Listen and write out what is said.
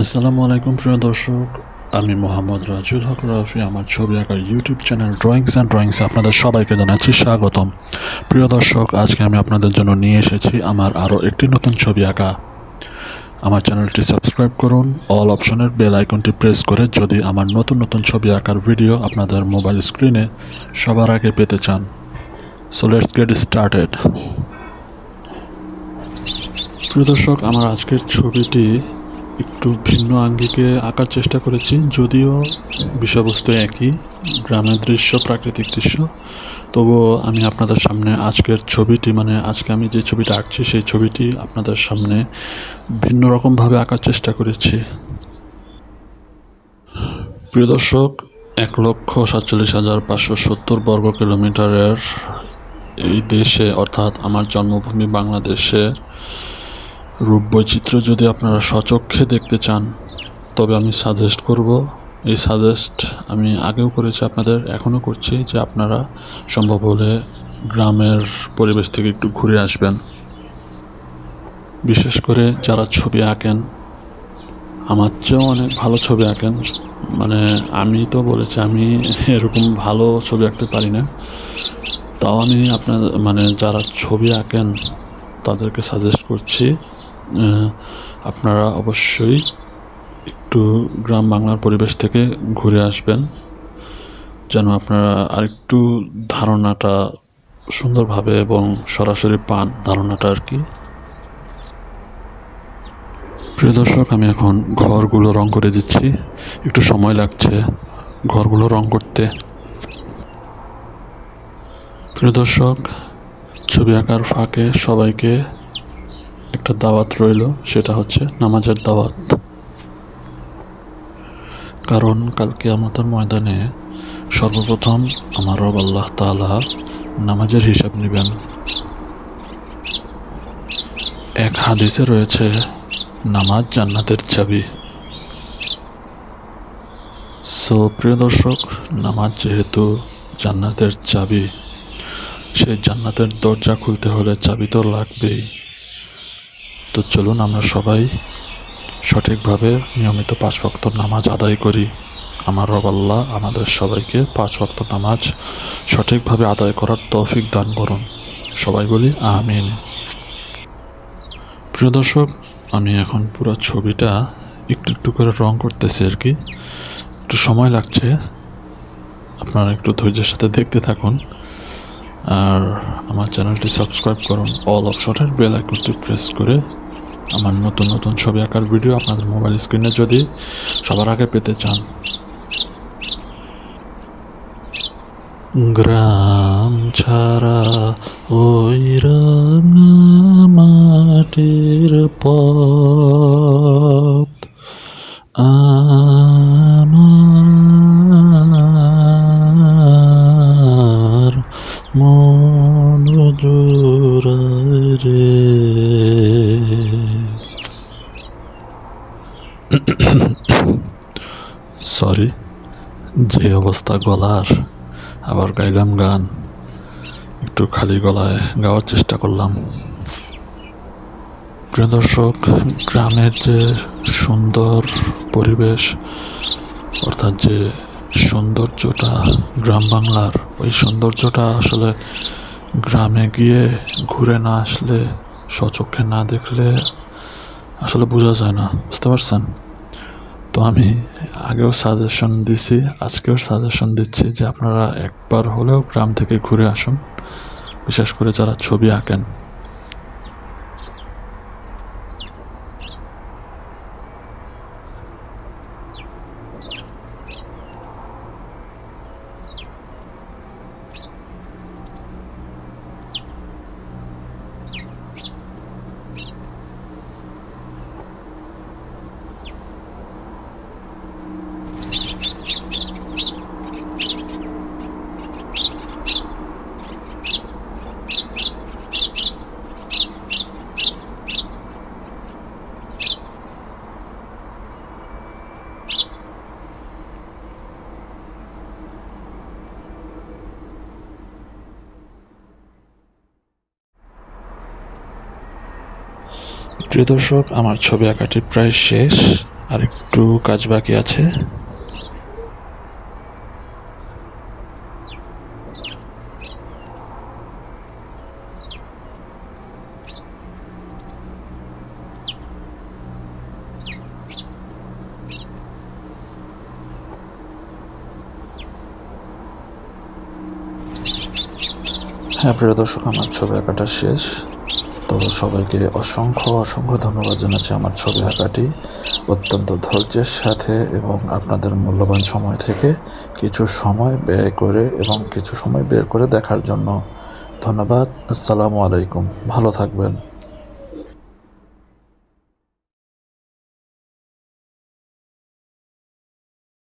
আসসালামু আলাইকুম প্রিয় দর্শক, আমি মোহাম্মদ রাজুল হক রাফি। আমার ছবি আঁকার ইউটিউব চ্যানেল ড্রয়িংস আপনাদের সবাইকে জানাচ্ছি স্বাগতম। প্রিয় দর্শক, আজকে আমি আপনাদের জন্য নিয়ে এসেছি আমার আরও একটি নতুন ছবি আঁকা। আমার চ্যানেলটি সাবস্ক্রাইব করুন, অল অপশনের বেল আইকনটি প্রেস করে যদি আমার নতুন নতুন ছবি আঁকার ভিডিও আপনাদের মোবাইল স্ক্রিনে সবার আগে পেতে চান। So let's get started. প্রিয় দর্শক, আমার আজকের ছবিটি একটু ভিন্ন আঙ্গিকে আঁকার চেষ্টা করেছি, যদিও বিষয়বস্তু একই, গ্রামের দৃশ্য, প্রাকৃতিক দৃশ্য। তবুও আমি আপনাদের সামনে আজকের ছবিটি, আজকে আমি যে ছবিটা আঁকছি সেই ছবিটি আপনাদের সামনে ভিন্ন রকমভাবে আঁকার চেষ্টা করেছি। প্রিয় দর্শক, 1,47,570 বর্গ কিলোমিটারের এই দেশে, অর্থাৎ আমার জন্মভূমি বাংলাদেশের রূপ বৈচিত্র্য যদি আপনারা স্বচক্ষে দেখতে চান, তবে আমি সাজেস্ট করব, এই সাজেস্ট আমি আগেও করেছি, আপনাদের এখনও করছি, যে আপনারা সম্ভব হলে গ্রামের পরিবেশ থেকে একটু ঘুরে আসবেন। বিশেষ করে যারা ছবি আঁকেন, আমার চেয়েও অনেক ভালো ছবি আঁকেন, আমি তো বলেছি আমি এরকম ভালো ছবি আঁকতে পারি না, তাও আমি আপনাদের যারা ছবি আঁকেন তাদেরকে সাজেস্ট করছি, আপনারা অবশ্যই একটু গ্রাম বাংলার পরিবেশ থেকে ঘুরে আসবেন, যেন আপনারা আরেকটু ধারণাটা সুন্দরভাবে এবং সরাসরি পান, ধারণাটা আর কি। প্রিয় দর্শক, আমি এখন ঘরগুলো রং করে দিচ্ছি, একটু সময় লাগছে ঘরগুলো রং করতে। প্রিয় দর্শক, ছবি আঁকার ফাঁকে সবাইকে একটা দাওয়াত রইল, সেটা হচ্ছে নামাজের দাওয়াত। কারণ কাল কিয়ামতের ময়দানে সর্বপ্রথম আমার রব আল্লাহ তাআলা নামাজের হিসাব নেবেন। এক হাদিসে রয়েছে, নামাজ জান্নাতের চাবি। সো প্রিয় দর্শক, নামাজ যেহেতু জান্নাতের চাবি, সেই জান্নাতের দরজা খুলতে হলে চাবি তো লাগবেই। তো চলুন আমরা সবাই সঠিকভাবে নিয়মিত 5 ওয়াক্ত নামাজ আদায় করি। আমার রব আল্লাহ আমাদের সবাইকে 5 ওয়াক্ত নামাজ সঠিকভাবে আদায় করার তৌফিক দান করুন। সবাই বলি আমিন। প্রিয় দর্শক, আমি এখন পুরো ছবিটা একটু একটু করে রং করতেছি আর কি, একটু সময় লাগছে, আপনারা একটু ধৈর্যের সাথে দেখতে থাকুন। আর আমার চ্যানেলটি সাবস্ক্রাইব করুন, অল অপশনের বেল আইকনটি প্রেস করে আমার নতুন নতুন ছবি আঁকার ভিডিও আপনাদের মোবাইল স্ক্রিনে যদি সবার আগে পেতে চান। গ্রাম ছাড়া ওই রাঙা মাটির পথ আমার মন জুড়ায় রে। সরি, যে অবস্থা গলার, আবার গাইলাম গান, একটু খালি গলায় গাওয়ার চেষ্টা করলাম। প্রিয় দর্শক, গ্রামের যে সুন্দর পরিবেশ, অর্থাৎ যে সৌন্দর্যটা গ্রাম বাংলার, ওই সৌন্দর্যটা আসলে গ্রামে গিয়ে ঘুরে না আসলে, স্বচক্ষে না দেখলে আসলে বোঝা যায় না, বুঝতে পারছেন? তো আমি আগেও সাজেশন দিছি, আজকেও সাজেশন দিচ্ছি যে আপনারা একবার হলেও গ্রাম থেকে ঘুরে আসুন, বিশেষ করে যারা ছবি আঁকেন। প্রিয় দর্শক, আমার ছবি আঁকাটি প্রায় শেষ। আর একটু কাজ বাকি আছে। হ্যাঁ প্রিয় দর্শক, আমার ছবি আঁকাটা শেষ। তো সবাইকে অসংখ্য অসংখ্য ধন্যবাদ জানাচ্ছি আমার ছবি আঁকাটি অত্যন্ত ধৈর্যের সাথে এবং আপনাদের মূল্যবান সময় থেকে কিছু সময় ব্যয় করে এবং কিছু সময় বের করে দেখার জন্য ধন্যবাদ। আসসালামু আলাইকুম, ভালো থাকবেন।